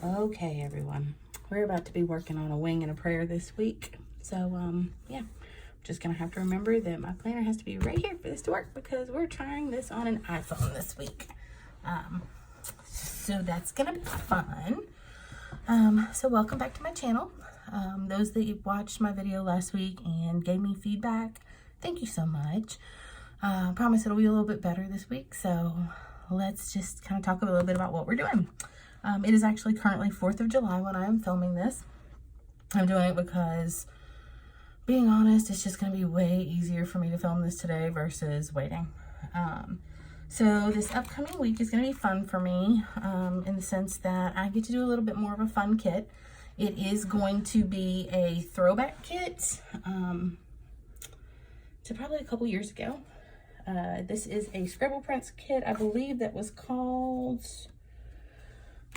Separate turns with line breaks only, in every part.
Okay, everyone, we're about to be working on a wing and a prayer this week. So, yeah, just gonna have to remember that my planner has to be right here for this to work because we're trying this on an iPhone this week. So that's gonna be fun. So welcome back to my channel. Those that watched my video last week and gave me feedback, thank you so much. I promise it'll be a little bit better this week. So let's just kind of talk a little bit about what we're doing. It is actually currently 4th of July when I am filming this. I'm doing it because, being honest, it's just going to be way easier for me to film this today versus waiting. So this upcoming week is going to be fun for me in the sense that I get to do a little bit more of a fun kit. It is going to be a throwback kit to probably a couple years ago. This is a Scribble Prints kit. I believe that was called...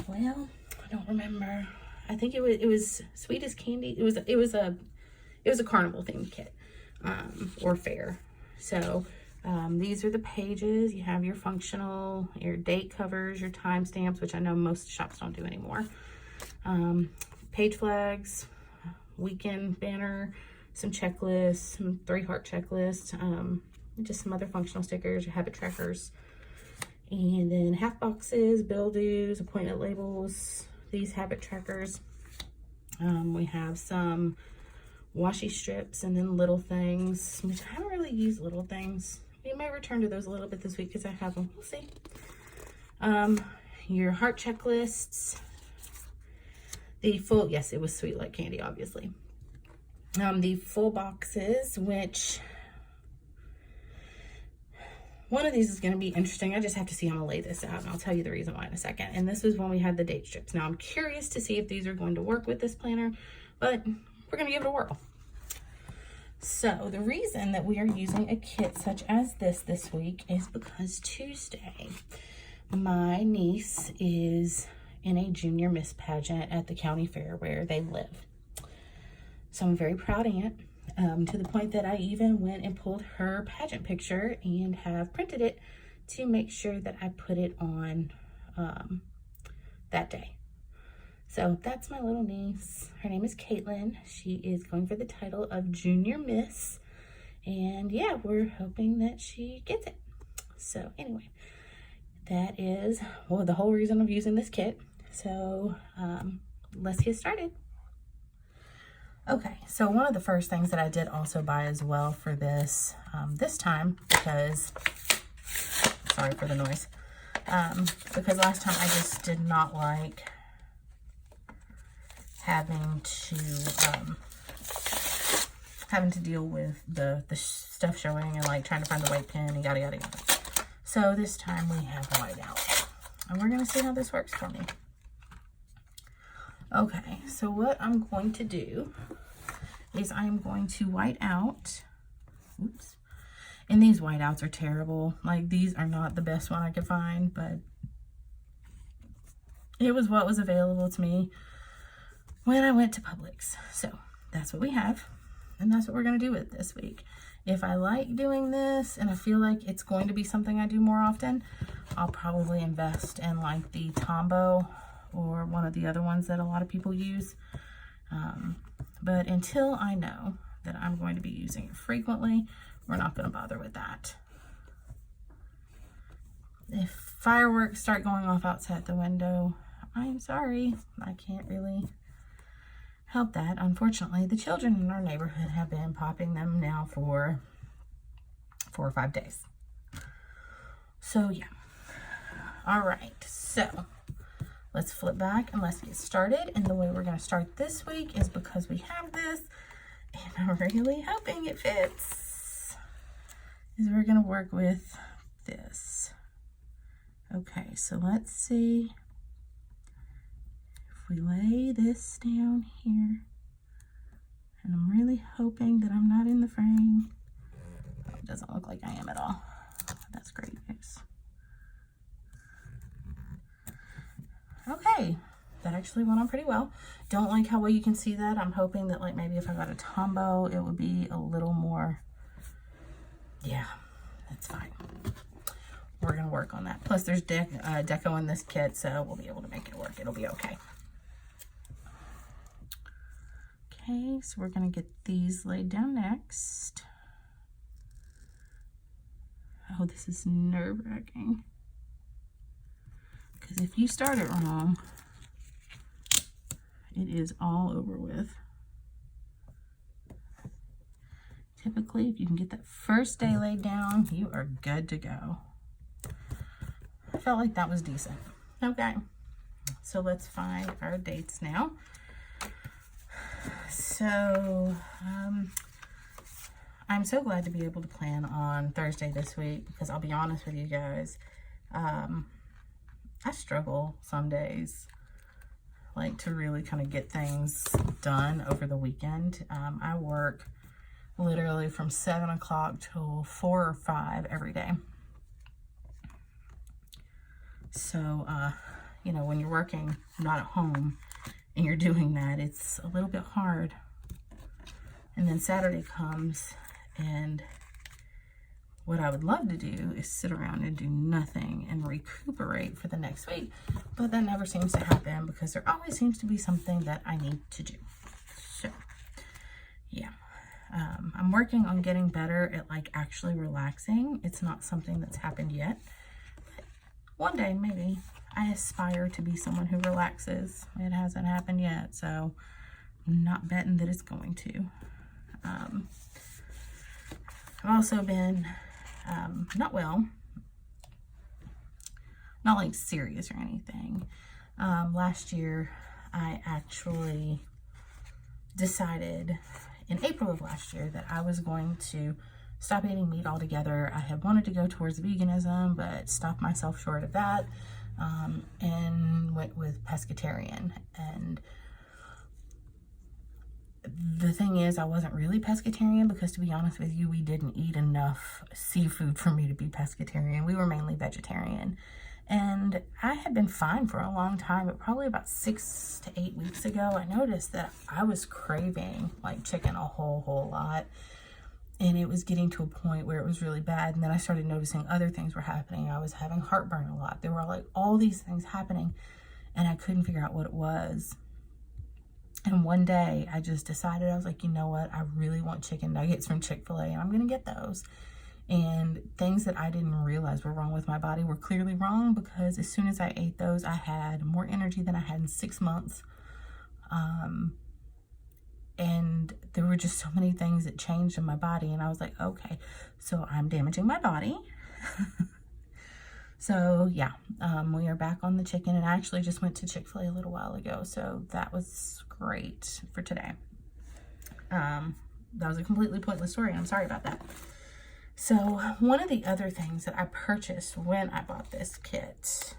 well, I don't remember. I think it was Sweet as Candy. It was a carnival themed kit, or fair. So these are the pages. You have your functional, your date covers, your timestamps, which I know most shops don't do anymore. Page flags, weekend banner, some checklists, some 3-heart checklist, just some other functional stickers, your habit trackers. And then half boxes, bill dues, appointment labels, these habit trackers. We have some washi strips and then little things, which I haven't really used little things. We may return to those a little bit this week because I have them. We'll see. Your heart checklists. The full, yes, it was Sweet Like Candy, obviously. The full boxes, which... one of these is going to be interesting. I just have to see how I'm going to lay this out, and I'll tell you the reason why in a second. And this is when we had the date strips. Now, I'm curious to see if these are going to work with this planner, but we're going to give it a whirl. So, the reason that we are using a kit such as this week is because Tuesday, my niece is in a junior miss pageant at the county fair where they live. So, I'm a very proud aunt. To the point that I even went and pulled her pageant picture and have printed it to make sure that I put it on that day. So that's my little niece. Her name is Caitlin. She is going for the title of Junior Miss. And yeah, we're hoping that she gets it. So anyway, that is the whole reason of using this kit. So let's get started. Okay, so one of the first things that I did also buy as well for this, this time, because, sorry for the noise, because last time I just did not like having to deal with the stuff showing and like trying to find the white pen and yada, yada, yada. So this time we have white out, and we're going to see how this works for me. Okay, so what I'm going to do is I'm going to white out, oops, and these whiteouts are terrible. Like, these are not the best one I could find, but it was what was available to me when I went to Publix. So that's what we have, and that's what we're going to do with this week. If I like doing this and I feel like it's going to be something I do more often, I'll probably invest in like the Tombow or one of the other ones that a lot of people use. But until I know that I'm going to be using it frequently, we're not going to bother with that. If fireworks start going off outside the window, I'm sorry. I can't really help that. Unfortunately, the children in our neighborhood have been popping them now for 4 or 5 days. So yeah. All right. So let's flip back and let's get started. And the way we're going to start this week is because we have this, and I'm really hoping it fits, is we're going to work with this. Okay, so let's see if we lay this down here. And I'm really hoping that I'm not in the frame. Oh, it doesn't look like I am at all. That's great news. Okay, that actually went on pretty well. Don't like how well you can see that. I'm hoping that like maybe if I got a Tombow, it would be a little more, yeah, that's fine. We're gonna work on that. Plus there's deco in this kit, so we'll be able to make it work. It'll be okay. Okay, so we're going to get these laid down next. Oh, this is nerve-wracking. Because if you start it wrong, it is all over with. Typically, if you can get that first day laid down, you are good to go. I felt like that was decent. Okay, so let's find our dates now. So, I'm so glad to be able to plan on Thursday this week, because I'll be honest with you guys, I struggle some days, like, to really kind of get things done over the weekend. I work literally from 7 o'clock till 4 or 5 every day. So, you know, when you're working not at home and you're doing that, it's a little bit hard. And then Saturday comes, and what I would love to do is sit around and do nothing and recuperate for the next week. But that never seems to happen, because there always seems to be something that I need to do. So, yeah. I'm working on getting better at, like, actually relaxing. It's not something that's happened yet. But one day, maybe. I aspire to be someone who relaxes. It hasn't happened yet, so I'm not betting that it's going to. I've also been not well. Not, like, serious or anything. Last year, I actually decided in April of last year that I was going to stop eating meat altogether. I had wanted to go towards veganism, but stopped myself short of that, and went with pescatarian. And the thing is, I wasn't really pescatarian, because, to be honest with you, we didn't eat enough seafood for me to be pescatarian. We were mainly vegetarian. And I had been fine for a long time, but probably about 6 to 8 weeks ago, I noticed that I was craving, like, chicken a whole lot. And it was getting to a point where it was really bad. And then I started noticing other things were happening. I was having heartburn a lot. There were, like, all these things happening, and I couldn't figure out what it was. And one day I just decided, I was like, you know what? I really want chicken nuggets from Chick-fil-A, and I'm going to get those. And things that I didn't realize were wrong with my body were clearly wrong, because as soon as I ate those, I had more energy than I had in 6 months. And there were just so many things that changed in my body. And I was like, okay, so I'm damaging my body. So yeah, we are back on the chicken. And I actually just went to Chick-fil-A a little while ago. So that was great for today. That was a completely pointless story. I'm sorry about that. So one of the other things that I purchased when I bought this kit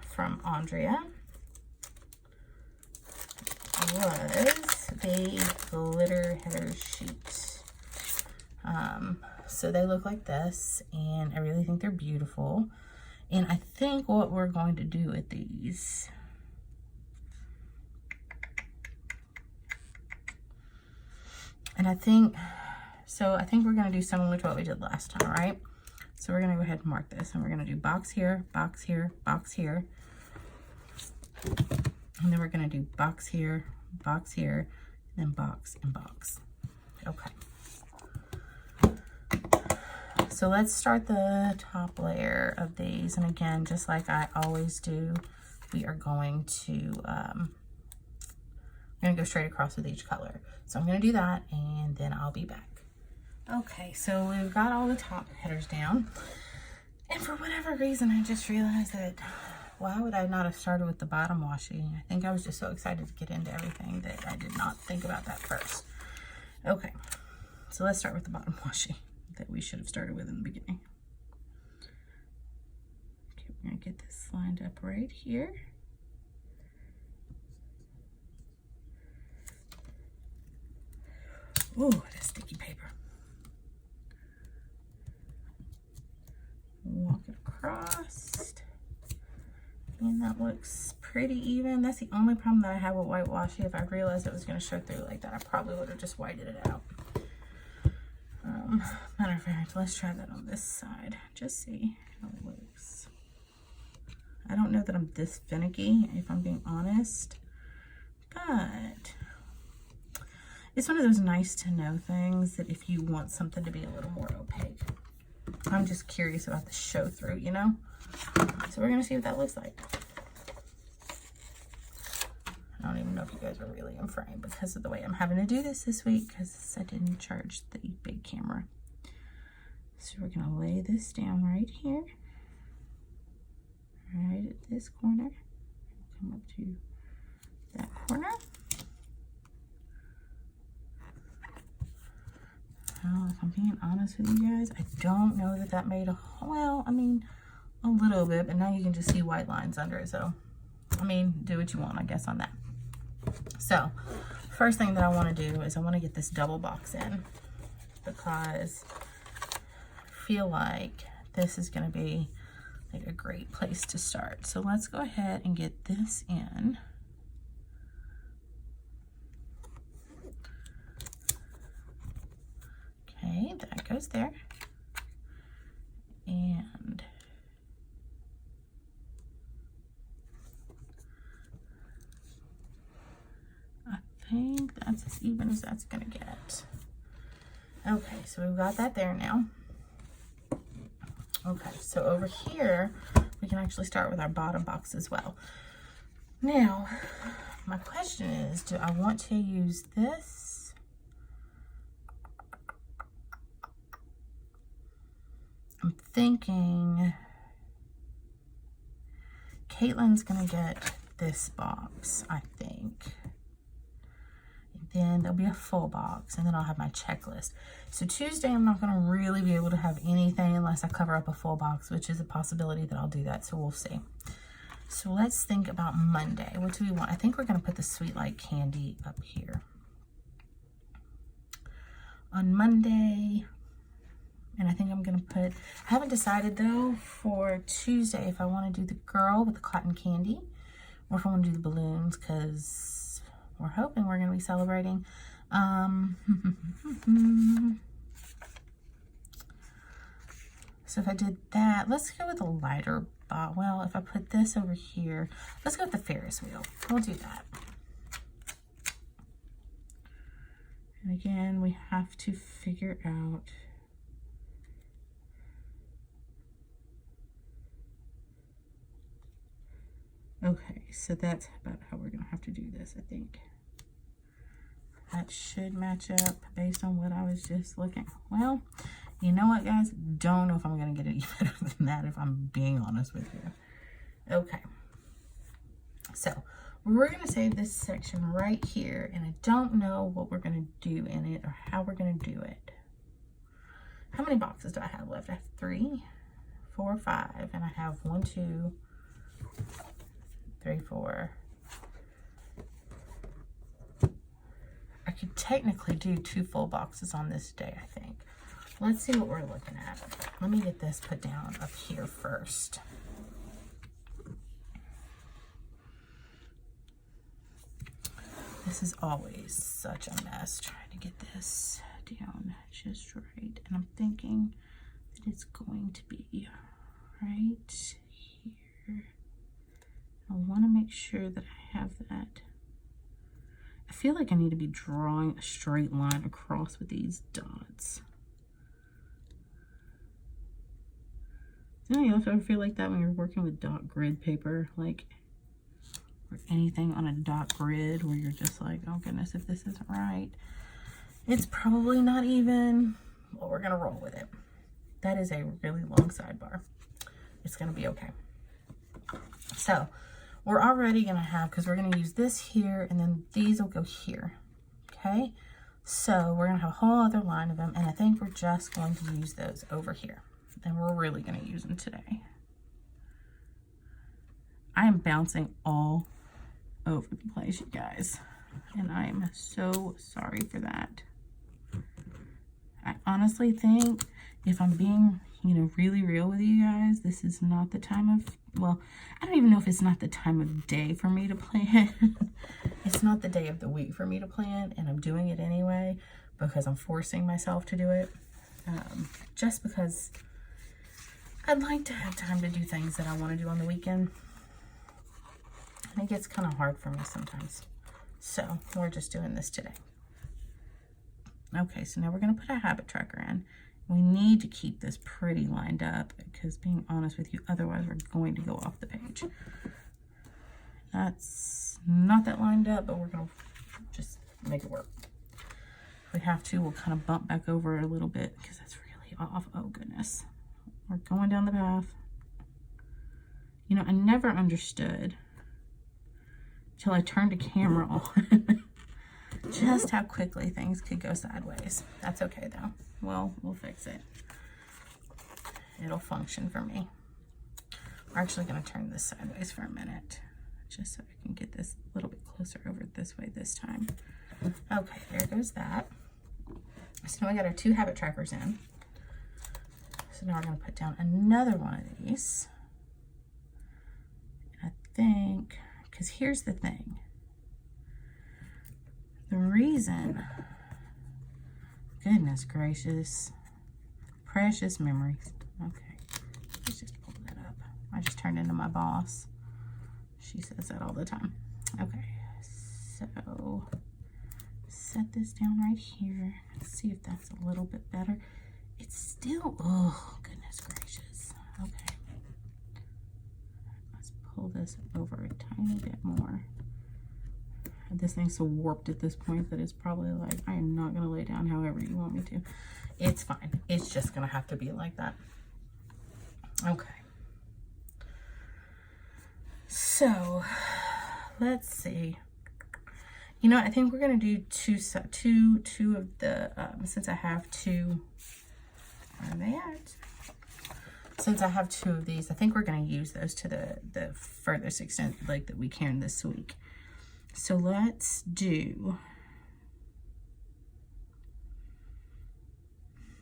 from Andrea was the glitter header sheet. So they look like this, and I really think they're beautiful. And I think what we're going to do with these, and I think we're going to do similar to what we did last time, right? So we're going to go ahead and mark this, and we're going to do box here, box here, box here. And then we're going to do box here, and then box and box. Okay. So let's start the top layer of these. And again, just like I always do, we are going to, go straight across with each color. So I'm going to do that, and then I'll be back. Okay, so we've got all the top headers down. And for whatever reason, I just realized that, why would I not have started with the bottom washi? I think I was just so excited to get into everything that I did not think about that first. Okay, so let's start with the bottom washi that we should have started with in the beginning. Okay, we're going to get this lined up right here. Ooh, that's sticky paper. Walk it across. And that looks pretty even. That's the only problem that I have with white washi. If I realized it was going to show through like that, I probably would have just whited it out. Matter of fact, let's try that on this side. Just see how it looks. I don't know that I'm this finicky, if I'm being honest. But It's one of those nice to know things that if you want something to be a little more opaque. I'm just curious about the show through, you know? So we're gonna see what that looks like. I don't even know if you guys are really in frame because of the way I'm having to do this week because I didn't charge the big camera. So we're gonna lay this down right here, right at this corner. Come up to that corner. Well, if I'm being honest with you guys, I don't know that that made a, well, I mean, a little bit, but now you can just see white lines under it. So, I mean, do what you want, I guess, on that. So, first thing that I want to do is I want to get this double box in because I feel like this is going to be like a great place to start. So let's go ahead and get this in. Okay, that goes there. And I think that's as even as that's gonna get. Okay, so we've got that there now. Okay, so over here, we can actually start with our bottom box as well. Now, my question is, do I want to use this? I'm thinking Caitlin's gonna get this box, I think. And then there'll be a full box, and then I'll have my checklist. So Tuesday, I'm not gonna really be able to have anything unless I cover up a full box, which is a possibility that I'll do that, so we'll see. So let's think about Monday. What do we want? I think we're gonna put the Sweet Light candy up here. On Monday, and I think I'm gonna put, I haven't decided though for Tuesday if I wanna do the girl with the cotton candy or if I wanna do the balloons because we're hoping we're gonna be celebrating. So if I did that, let's go with a lighter, well, if I put this over here, let's go with the Ferris wheel. We'll do that. And again, we have to figure out okay, so that's about how we're gonna have to do this, I think. That should match up based on what I was just looking. Well, you know what, guys? Don't know if I'm gonna get any better than that, if I'm being honest with you. Okay. So, we're gonna save this section right here, and I don't know what we're gonna do in it or how we're gonna do it. How many boxes do I have left? I have 3, 4, 5, and I have 1, 2, 3, 4. I could technically do 2 full boxes on this day, I think. Let's see what we're looking at. Let me get this put down up here first. This is always such a mess trying to get this down just right. And I'm thinking that it's going to be right here. I want to make sure that I have that. I feel like I need to be drawing a straight line across with these dots. Don't you ever feel like that when you're working with dot grid paper, like, or anything on a dot grid where you're just like, oh goodness, if this isn't right, it's probably not even. Well, we're gonna roll with it. That is a really long sidebar. It's gonna be okay. So we're already gonna have, because we're gonna use this here and then these will go here, okay? So we're gonna have a whole other line of them, and I think we're just going to use those over here, and we're really gonna use them today. I am bouncing all over the place, you guys, and I am so sorry for that. I honestly think, if I'm being, really real with you guys, this is not the time of, well, I don't even know if it's not the time of day for me to plan. It's not the day of the week for me to plan, and I'm doing it anyway because I'm forcing myself to do it, just because I'd like to have time to do things that I want to do on the weekend. And it gets kind of hard for me sometimes. So we're just doing this today. Okay, so now we're going to put a habit tracker in. We need to keep this pretty lined up because, being honest with you, otherwise we're going to go off the page. That's not that lined up, but we're going to just make it work. If we have to, we'll kind of bump back over a little bit because that's really off. Oh, goodness. We're going down the path. You know, I never understood until I turned the camera on just how quickly things could go sideways. That's okay, though. Well, we'll fix it. It'll function for me. We're actually going to turn this sideways for a minute, just so I can get this a little bit closer over this way this time. Okay, there goes that. So now we got our 2 habit trackers in. So now we're going to put down another one of these. I think, because here's the thing. The reason, goodness gracious, precious memories. Okay, let's just pull that up. I just turned into my boss. She says that all the time. Okay, so set this down right here. Let's see if that's a little bit better. It's still, oh, goodness gracious. Okay. Let's pull this over a tiny bit more. This thing's so warped at this point that it's probably like, I am not going to lay down however you want me to. It's fine. It's just going to have to be like that. Okay. So, let's see. You know, I think we're going to do two of the, since I have 2, where are they at? Since I have 2 of these, I think we're going to use those to the furthest extent like that we can this week. So let's do,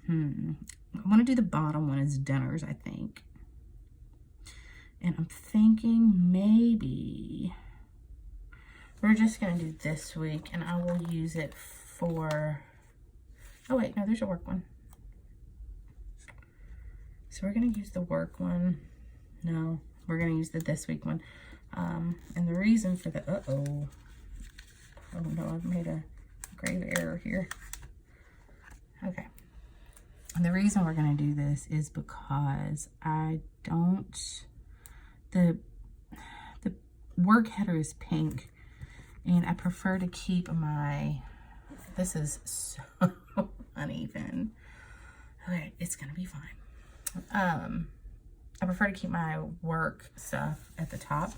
I want to do the bottom one as dinners, I think. And I'm thinking maybe we're just going to do this week, and I will use it for, oh wait, no, there's a work one. So we're going to use the work one. No, we're going to use the this week one. And the reason for the, oh no, I've made a grave error here. Okay. And the reason we're going to do this is because I don't, the work header is pink, and I prefer to keep my, this is so uneven. Okay, it's going to be fine. I prefer to keep my work stuff at the top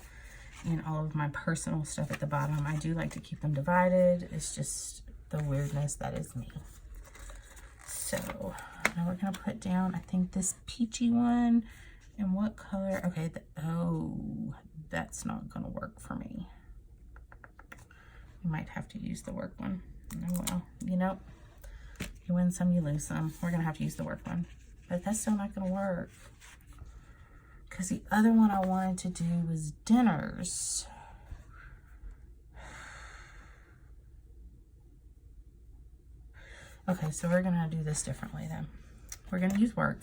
and all of my personal stuff at the bottom. I do like to keep them divided. It's just the weirdness that is me. So now we're going to put down, I think, this peachy one. And what color? Okay, oh, that's not going to work for me. You might have to use the work one. Oh well, you know, you win some, you lose some. We're going to have to use the work one. But that's still not going to work. Because the other one I wanted to do was dinners. Okay, so we're going to do this differently then. We're going to use work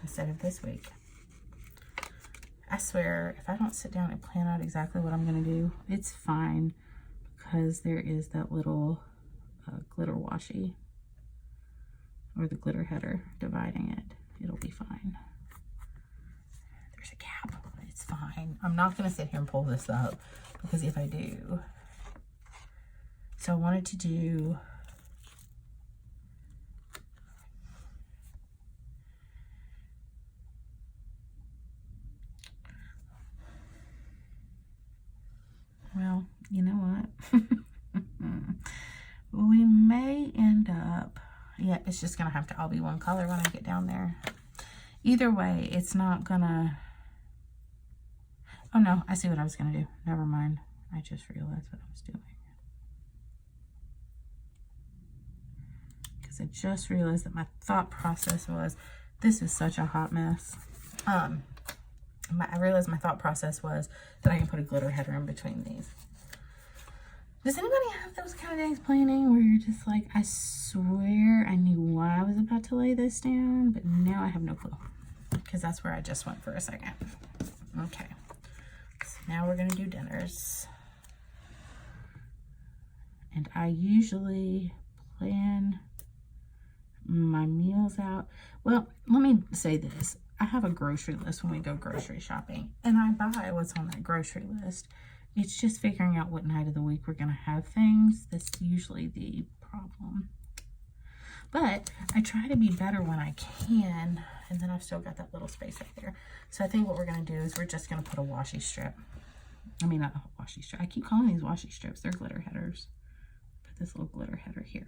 instead of this week. I swear, if I don't sit down and plan out exactly what I'm going to do, it's fine. Because there is that little glitter washi, or the glitter header dividing it. It'll be fine. There's a gap. It's fine. I'm not going to sit here and pull this up, because if I do, so I wanted to do, well, you know what? We may end up, yeah, it's just going to have to all be one color when I get down there. Either way, it's not going to, oh no, I see what I was going to do. Never mind. I just realized what I was doing. Because I just realized that my thought process was, this is such a hot mess. I realized my thought process was that I can put a glitter header in between these. Does anybody have those kind of days planning where you're just like, I swear I knew why I was about to lay this down, but now I have no clue? Because that's where I just went for a second. Okay. So now we're going to do dinners. And I usually plan my meals out. Well, let me say this. I have a grocery list when we go grocery shopping, and I buy what's on that grocery list. It's just figuring out what night of the week we're going to have things. That's usually the problem. But I try to be better when I can, and then I've still got that little space right there. So I think what we're going to do is we're just going to put a washi strip. I mean, not a washi strip. I keep calling these washi strips. They're glitter headers. Put this little glitter header here.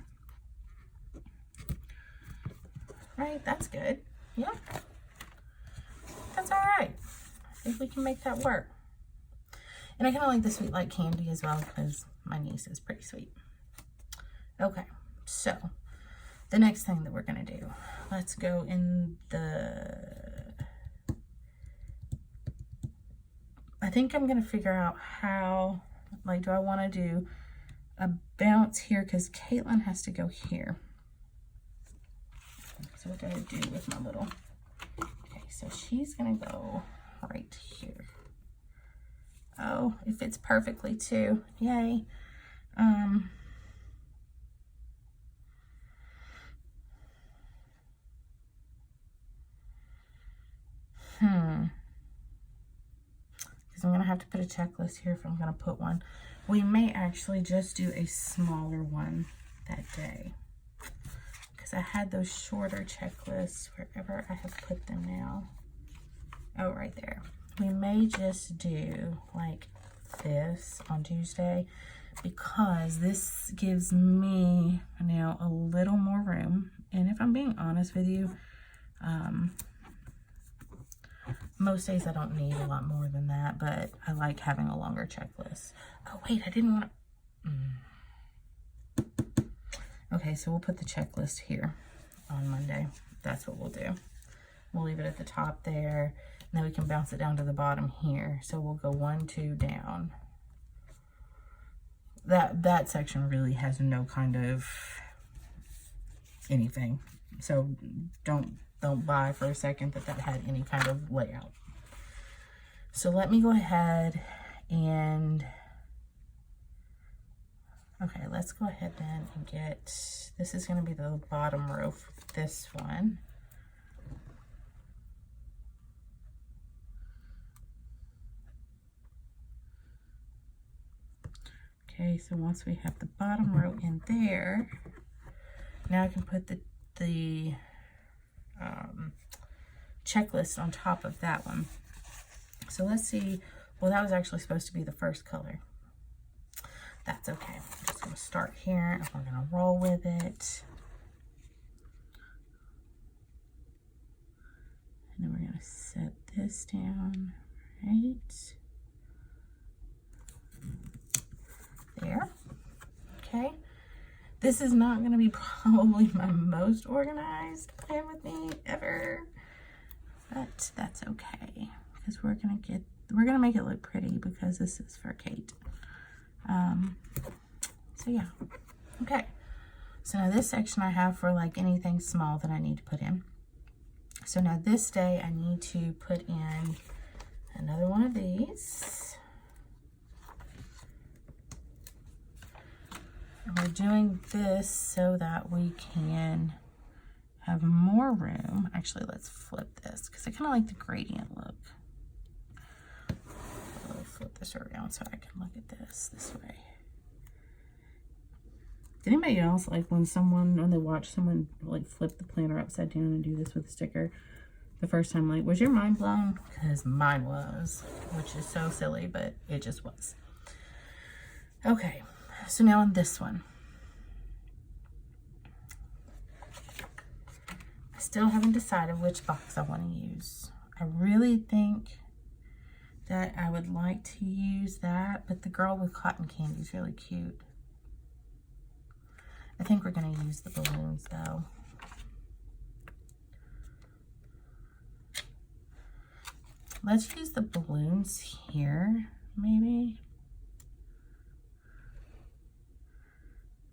Right, that's good. Yeah, that's all right. I think we can make that work. And I kind of like the sweet light candy as well because my niece is pretty sweet. Okay, so the next thing that we're gonna do, let's go in the, I think I'm gonna figure out how, like, do I want to do a bounce here because Caitlin has to go here. So what do I do with my little, okay, so she's gonna go right here. Oh, it fits perfectly too, yay. Because I'm gonna have to put a checklist here if I'm gonna put one. We may actually just do a smaller one that day. I had those shorter checklists wherever I have put them now. Oh, right there. We may just do like this on Tuesday because this gives me now a little more room. And if I'm being honest with you, most days I don't need a lot more than that, but I like having a longer checklist. Oh, wait, I didn't want to... Okay, so we'll put the checklist here on Monday. That's what we'll do. We'll leave it at the top there, and then we can bounce it down to the bottom here. So we'll go 1, 2 down. That section really has no kind of anything. So don't buy for a second that had any kind of layout. So let me go ahead and okay, let's go ahead then and get, this is going to be the bottom row for this one. Okay, so once we have the bottom row in there, now I can put the checklist on top of that one. So let's see, well, that was actually supposed to be the first color. That's okay. I'm just going to start here and we're going to roll with it. And then we're going to set this down right there. Okay. This is not going to be probably my most organized plan with me ever, but that's okay because we're going to make it look pretty because this is for Kate. So yeah, okay. So now this section I have for like anything small that I need to put in. So now this day I need to put in another one of these. And we're doing this so that we can have more room. Actually, let's flip this because I kind of like the gradient look. I'll flip this around so I can look at this way. Did anybody else, like when they watch someone like flip the planner upside down and do this with a sticker the first time, like, was your mind blown? Because mine was, which is so silly, but it just was. Okay, so now on this one, I still haven't decided which box I want to use. I really think that I would like to use that, but the girl with cotton candy is really cute. I think we're going to use the balloons though. Let's use the balloons here, maybe.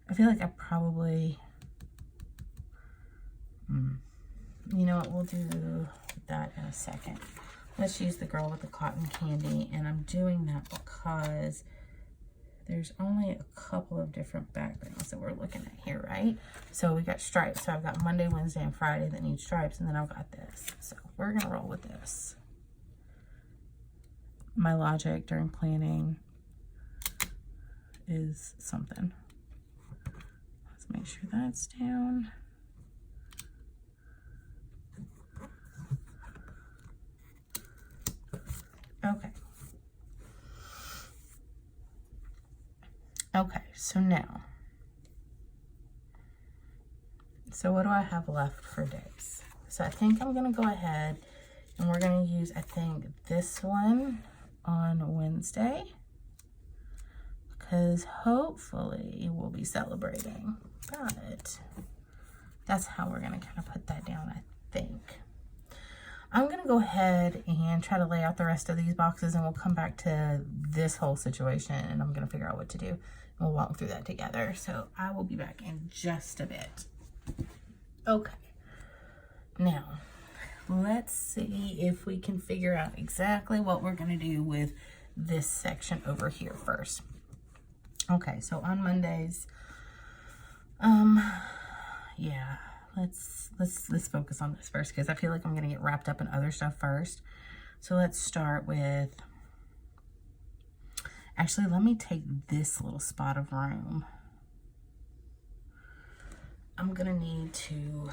I feel like I probably, you know what, we'll do that in a second. Let's use the girl with the cotton candy, and I'm doing that because there's only a couple of different backgrounds that we're looking at here, right? So we got stripes. So I've got Monday, Wednesday, and Friday that need stripes, and then I've got this. So we're gonna roll with this. My logic during planning is something. Let's make sure that's down. Okay. Okay, so now, so what do I have left for days? So I think I'm gonna go ahead and we're gonna use, I think, this one on Wednesday, because hopefully we'll be celebrating, but that's how we're gonna kind of put that down, I think. I'm gonna go ahead and try to lay out the rest of these boxes, and we'll come back to this whole situation, and I'm gonna figure out what to do. We'll walk through that together. So I will be back in just a bit. Okay. Now, let's see if we can figure out exactly what we're gonna do with this section over here first. Okay, so on Mondays, yeah, let's focus on this first, because I feel like I'm gonna get wrapped up in other stuff first. So let's start with, actually, let me take this little spot of room. I'm gonna need to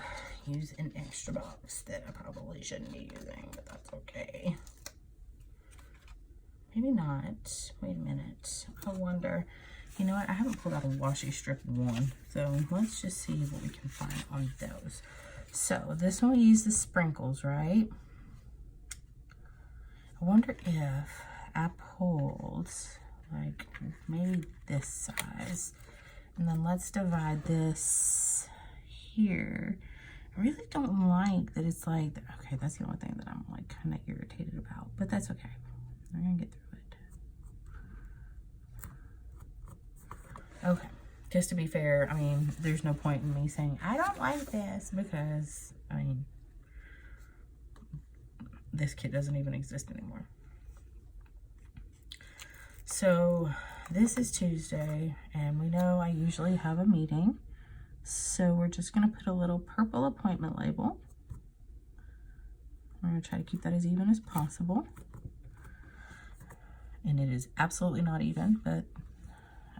use an extra box that I probably shouldn't be using, but that's okay. Maybe not. Wait a minute. I wonder. You know what? I haven't pulled out a washi strip one, so let's just see what we can find on those. So this one we use the sprinkles, right? I wonder if I pulled like maybe this size, and then let's divide this here. I really don't like that it's like, okay, that's the only thing that I'm like kind of irritated about, but that's okay. We're gonna get through it. Okay, just to be fair, I mean, there's no point in me saying I don't like this, because I mean, this kit doesn't even exist anymore. So this is Tuesday, and we know I usually have a meeting, so we're just gonna put a little purple appointment label. We're gonna try to keep that as even as possible, and it is absolutely not even, but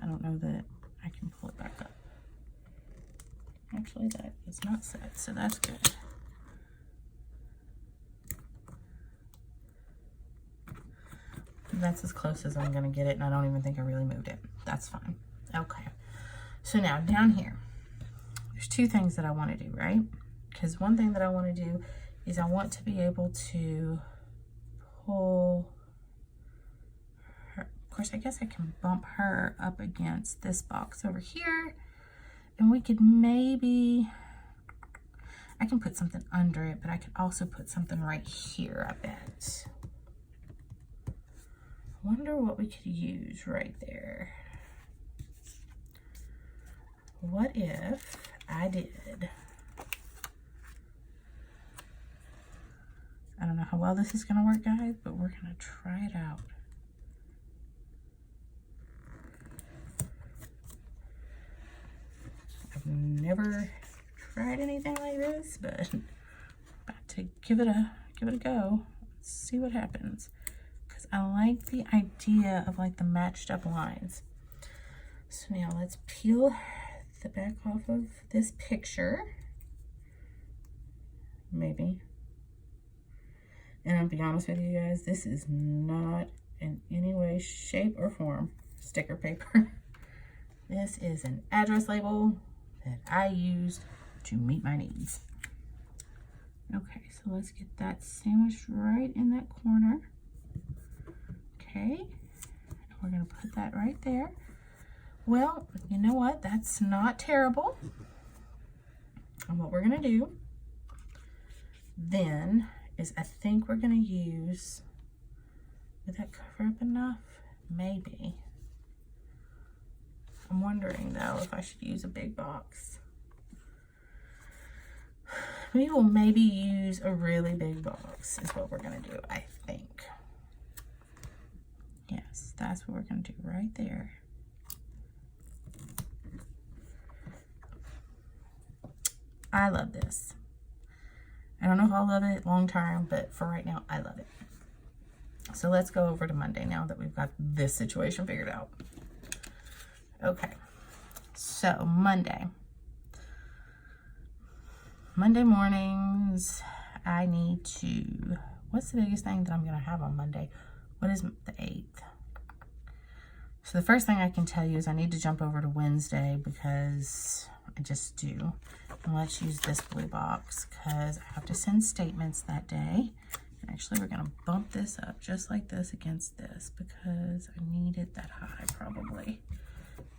I don't know that I can pull it back up. Actually, that is not set, so that's good. That's as close as I'm gonna get it, and I don't even think I really moved it. That's fine. Okay, so now down here, there's two things that I want to do, right? Because one thing that I want to do is I want to be able to pull her. Of course, I guess I can bump her up against this box over here, and we could maybe, I can put something under it, but I could also put something right here, I bet. Wonder what we could use right there. What if I did, I don't know how well this is gonna work, guys, but we're gonna try it out. I've never tried anything like this, but I'm about to give it a go. Let's see what happens. I like the idea of like the matched up lines. So now let's peel the back off of this picture. Maybe. And I'll be honest with you guys, this is not in any way, shape, or form sticker paper. This is an address label that I used to meet my needs. Okay, so let's get that sandwiched right in that corner. Okay, we're gonna put that right there. Well, you know what? That's not terrible. And what we're gonna do then is I think we're gonna use, would that cover up enough? Maybe. I'm wondering though if I should use a big box. We will maybe use a really big box is what we're gonna do, I think. Yes, that's what we're gonna do right there. I love this. I don't know if I'll love it long term, but for right now, I love it. So let's go over to Monday now that we've got this situation figured out. Okay, so Monday mornings, I need to, what's the biggest thing that I'm going to have on Monday? What is the 8th? So the first thing I can tell you is I need to jump over to Wednesday because I just do. And let's use this blue box because I have to send statements that day. And actually, we're going to bump this up just like this against this because I need it that high probably.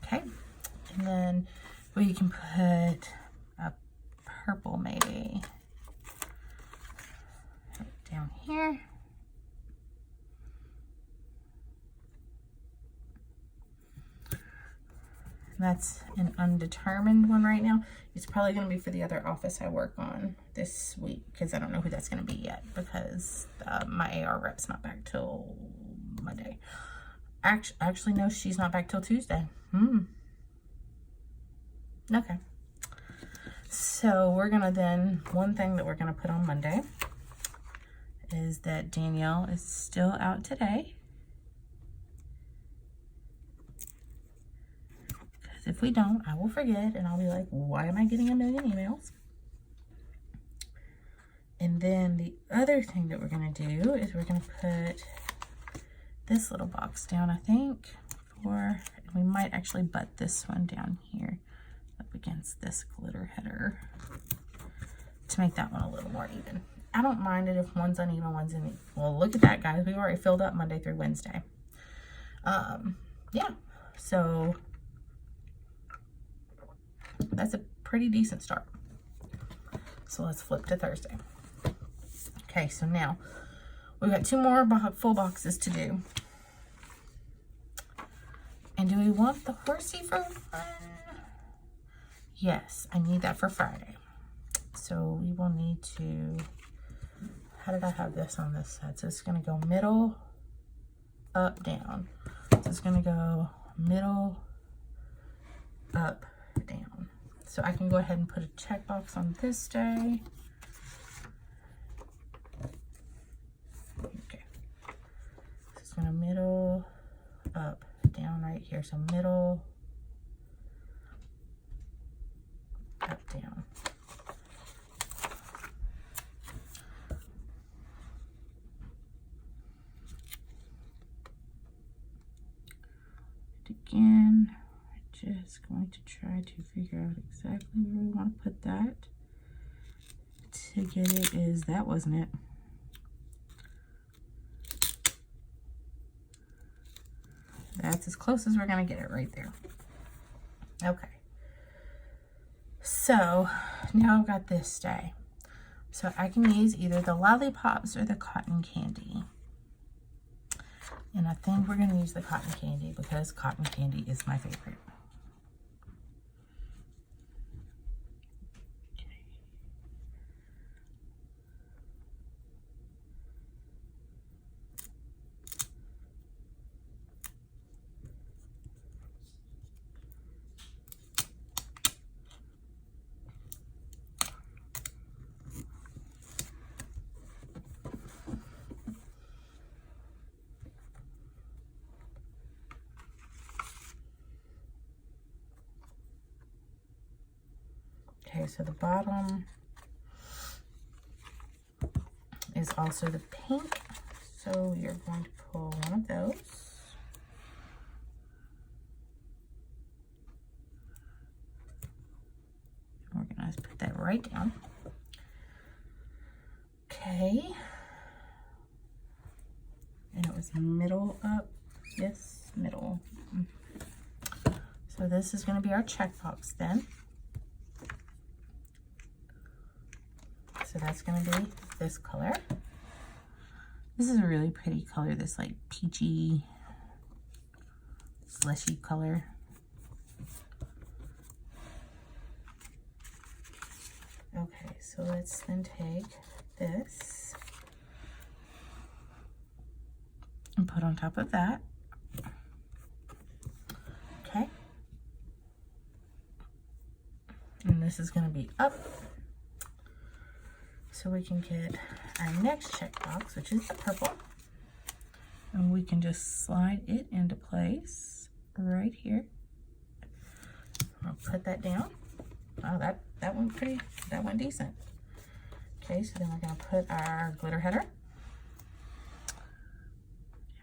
Okay. And then we can put a purple maybe down here. That's an undetermined one right now. It's probably going to be for the other office I work on this week because I don't know who that's going to be yet because my AR rep's not back till Monday. Actually, no, she's not back till Tuesday. Okay. So we're going to then, one thing that we're going to put on Monday is that Danielle is still out today. If we don't, I will forget and I'll be like, why am I getting a million emails? And then the other thing that we're going to do is we're going to put this little box down, I think, we might actually butt this one down here up against this glitter header to make that one a little more even. I don't mind it if one's uneven, one's uneven. Well, look at that, guys. We've already filled up Monday through Wednesday. Yeah, so that's a pretty decent start. So let's flip to Thursday. Okay, so now we've got 2 more full boxes to do. And do we want the horsey for one? Yes, I need that for Friday. So we will need to, how did I have this on this side? So it's going to go middle, up, down. So it's going to go middle, up, down. So I can go ahead and put a checkbox on this day. Okay. So it's going to middle, up, down right here. So middle, up, down. Again, we're just going to try to figure out exactly where we want to put that to get it. Is that wasn't it? That's as close as we're going to get it right there. Okay. So now I've got this day. So I can use either the lollipops or the cotton candy. And I think we're going to use the cotton candy because cotton candy is my favorite. Okay, so the bottom is also the pink. So you're going to pull one of those. We're going to put that right down. Okay. And it was middle up. Yes, middle. So this is going to be our checkbox then. So that's going to be this color. This is a really pretty color, this like peachy, slushy color. Okay, so let's then take this and put on top of that. Okay. And this is going to be up, so we can get our next checkbox, which is the purple. And we can just slide it into place right here. I'll put that down. Oh, that went decent. Okay, so then we're gonna put our glitter header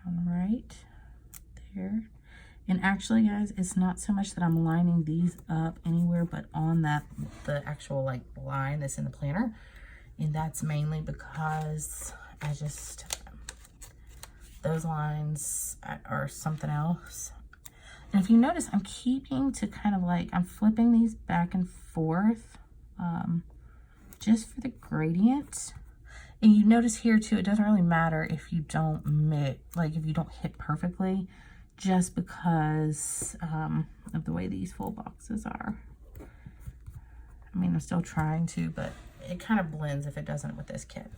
down right there. And actually, guys, it's not so much that I'm lining these up anywhere but on the actual like line that's in the planner. And that's mainly because those lines are something else. And if you notice, I'm keeping to kind of like, I'm flipping these back and forth just for the gradient. And you notice here too, it doesn't really matter if you don't if you don't hit perfectly, just because of the way these full boxes are. I mean, I'm still trying to, but it kind of blends if it doesn't with this kit.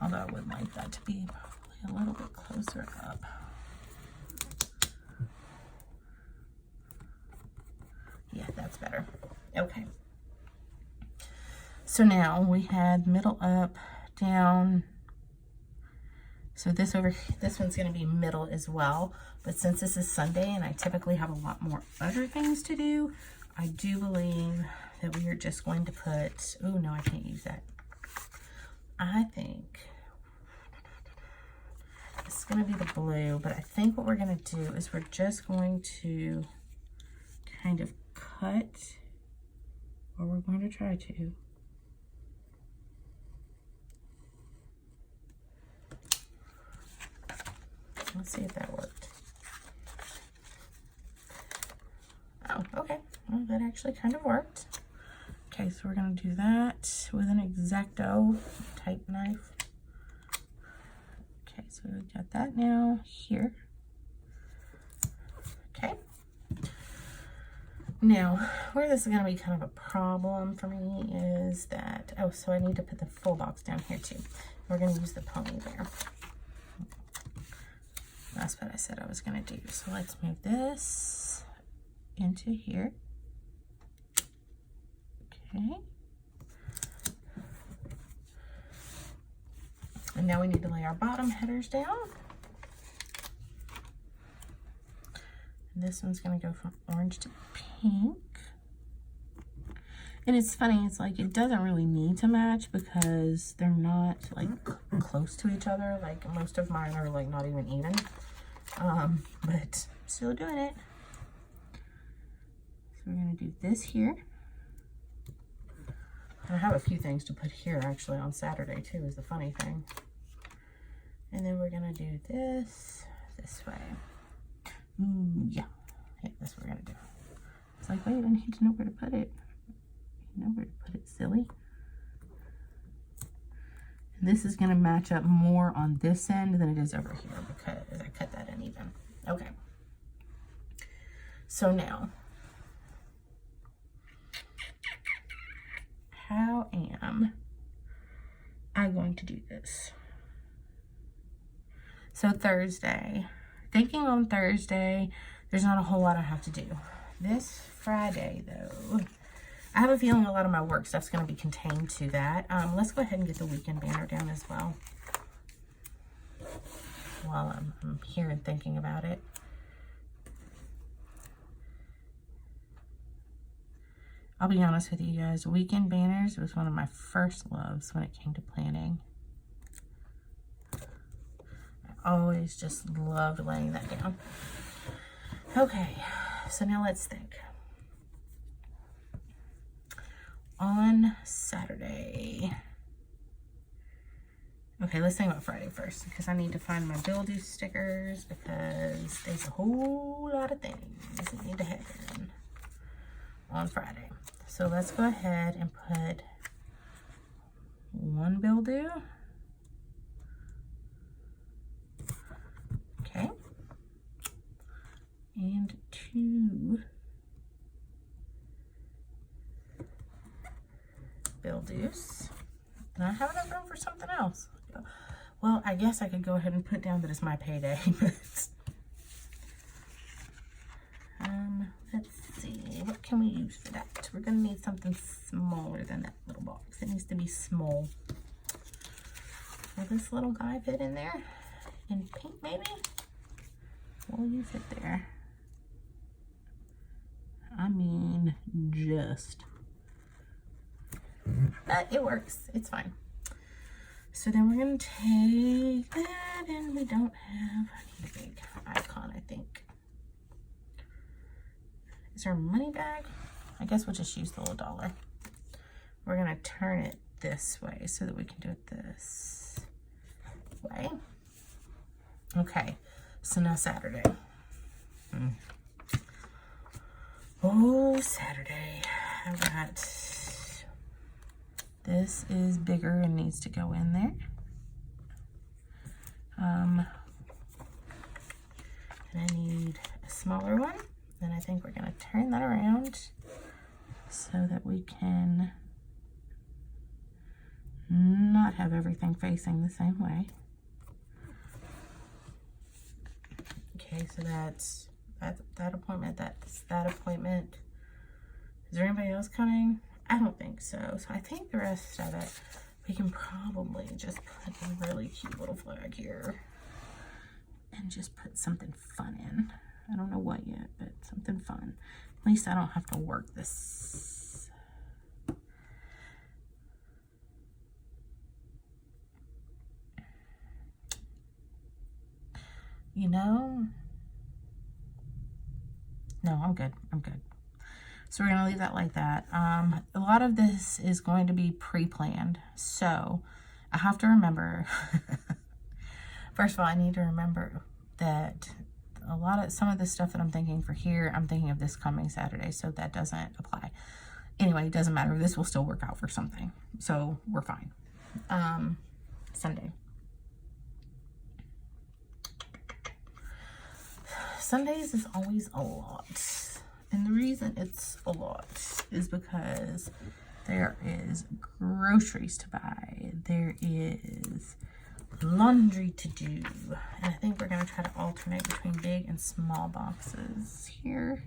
Although I would like that to be probably a little bit closer up. Yeah, that's better. Okay. So now we had middle up, down. So this one's going to be middle as well. But since this is Sunday and I typically have a lot more other things to do, I do believe that we are just going to put, oh no, I can't use that. I think it's going to be the blue, but I think what we're going to do is we're just going to kind of cut, or we're going to try to. Let's see if that worked. Oh, okay. Well, that actually kind of worked. Okay, so we're going to do that with an X-Acto type knife. Okay, so we got that now here. Okay. Now, where this is going to be kind of a problem for me is that, oh, so I need to put the full box down here too. We're going to use the pony there. That's what I said I was going to do. So let's move this into here. Okay. And now we need to lay our bottom headers down. And this one's going to go from orange to pink. And it's funny, it's like it doesn't really need to match because they're not like close to each other. Like most of mine are like not even even. But still doing it. So we're going to do this here. I have a few things to put here actually on Saturday too, is the funny thing. And then we're going to do this way. Yeah, that's what we're going to do. It's like, wait, I need to know where to put it. You know where to put it, silly. And this is going to match up more on this end than it is over here because I cut that uneven. Okay. So now, how am I going to do this? So Thursday, thinking on Thursday, there's not a whole lot I have to do. This Friday though, I have a feeling a lot of my work stuff's going to be contained to that. Let's go ahead and get the weekend banner down as well while I'm here and thinking about it. I'll be honest with you guys, weekend banners was one of my first loves when it came to planning. I always just loved laying that down. Okay, so now let's think. On Saturday. Okay, let's think about Friday first because I need to find my build-do stickers because there's a whole lot of things that need to happen on Friday. So let's go ahead and put one build-do. Okay. And two build-dos. And I have enough room for something else. Well, I guess I could go ahead and put down that it's my payday, but let's see. What can we use for that? We're gonna need something smaller than that little box. It needs to be small. Will this little guy fit in there? In pink, maybe? Will you fit there? I mean, just. But it works. It's fine. So then we're going to take that, and we don't have, I need a big icon, I think. Is there a money bag? I guess we'll just use the little dollar. We're going to turn it this way so that we can do it this way. Okay, so now Saturday. Oh, Saturday. I've got, this is bigger and needs to go in there. And I need a smaller one. And I think we're going to turn that around so that we can not have everything facing the same way. Okay, so that's that appointment, that's that appointment. Is there anybody else coming? I don't think so. So I think the rest of it, we can probably just put a really cute little flag here and just put something fun in. I don't know what yet, but something fun. At least I don't have to work this. You know, no, I'm good. I'm good. So we're going to leave that like that. A lot of this is going to be pre-planned. So I have to remember, first of all, I need to remember that some of the stuff that I'm thinking for here, I'm thinking of this coming Saturday. So that doesn't apply. Anyway, it doesn't matter. This will still work out for something. So we're fine. Sunday. Sundays is always a lot. And the reason it's a lot is because there is groceries to buy. There is laundry to do. And I think we're going to try to alternate between big and small boxes here.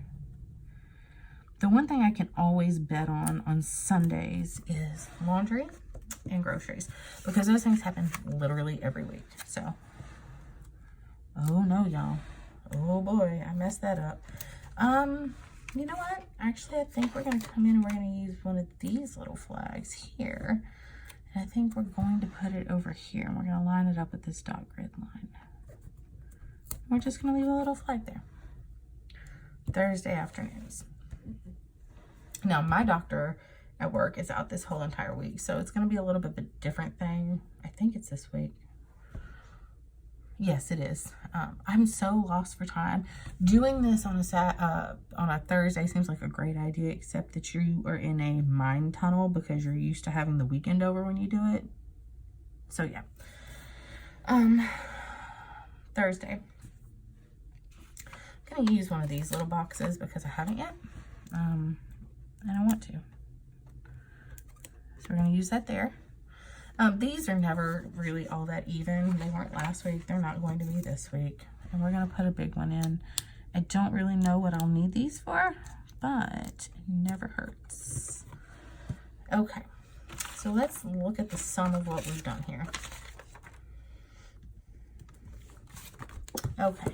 The one thing I can always bet on Sundays is laundry and groceries, because those things happen literally every week. So, oh no, y'all. Oh boy, I messed that up. You know what? Actually, I think we're going to come in and we're going to use one of these little flags here. And I think we're going to put it over here. And we're going to line it up with this dot grid line. We're just going to leave a little flag there. Thursday afternoons. Now, my doctor at work is out this whole entire week. So it's going to be a little bit of a different thing. I think it's this week. Yes, it is. I'm so lost for time. Doing this on a Thursday seems like a great idea, except that you are in a mind tunnel because you're used to having the weekend over when you do it. So yeah. Thursday. I'm gonna use one of these little boxes because I haven't yet. And I want to. So we're gonna use that there. These are never really all that even. They weren't last week. They're not going to be this week. And we're going to put a big one in. I don't really know what I'll need these for, but it never hurts. Okay, so let's look at the sum of what we've done here. Okay,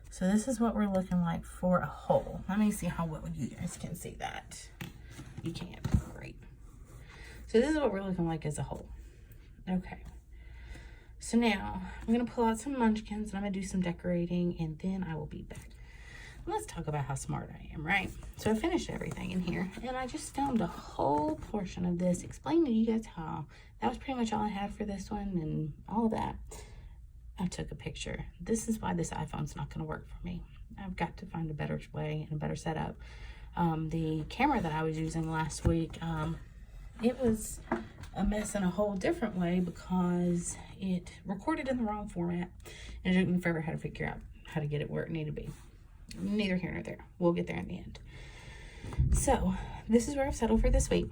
so this is what we're looking like for a whole. Let me see how well you guys can see that. You can't. Great. So this is what we're looking like as a whole. Okay. So now I'm going to pull out some munchkins and I'm going to do some decorating and then I will be back. Let's talk about how smart I am, right? So I finished everything in here and I just filmed a whole portion of this explaining to you guys how that was pretty much all I had for this one and all of that. I took a picture. This is why this iPhone's not going to work for me. I've got to find a better way and a better setup. The camera that I was using last week, it was a mess in a whole different way because it recorded in the wrong format and it took me forever how to figure out how to get it where it needed to be. Neither here nor there. We'll get there in the end. So this is where I've settled for this week.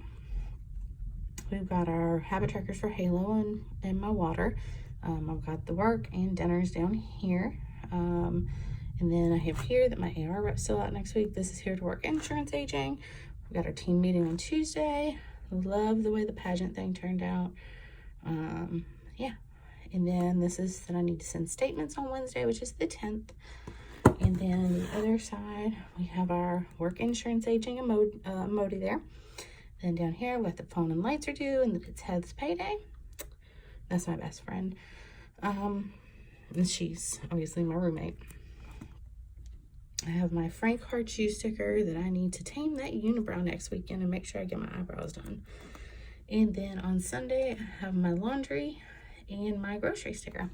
We've got our habit trackers for Halo and my water. I've got the work and dinners down here. And And then I have here that my AR rep's still out next week. This is here to work insurance aging. We got our team meeting on Tuesday. Love the way the pageant thing turned out. Yeah. And then this is that I need to send statements on Wednesday, which is the 10th. And then the other side, we have our work insurance aging emoji there. Then down here, we got the phone and lights are due, and it's Heath's payday. That's my best friend. And she's obviously my roommate. I have my Frank Hard shoe sticker that I need to tame that unibrow next weekend and make sure I get my eyebrows done. And then on Sunday, I have my laundry and my grocery sticker.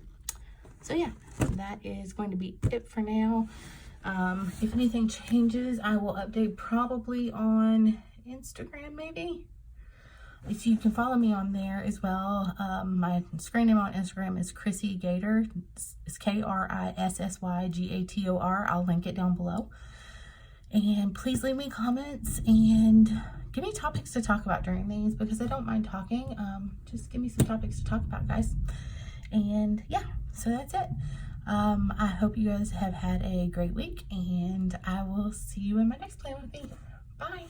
So yeah, that is going to be it for now. If anything changes, I will update probably on Instagram maybe. If you can follow me on there as well. My screen name on Instagram is Krissie Gator. It's KRISSYGATOR. I'll link it down below. And please leave me comments and give me topics to talk about during these, because I don't mind talking. Just give me some topics to talk about, guys. And yeah, so that's it. I hope you guys have had a great week, and I will see you in my next plan with me. Bye.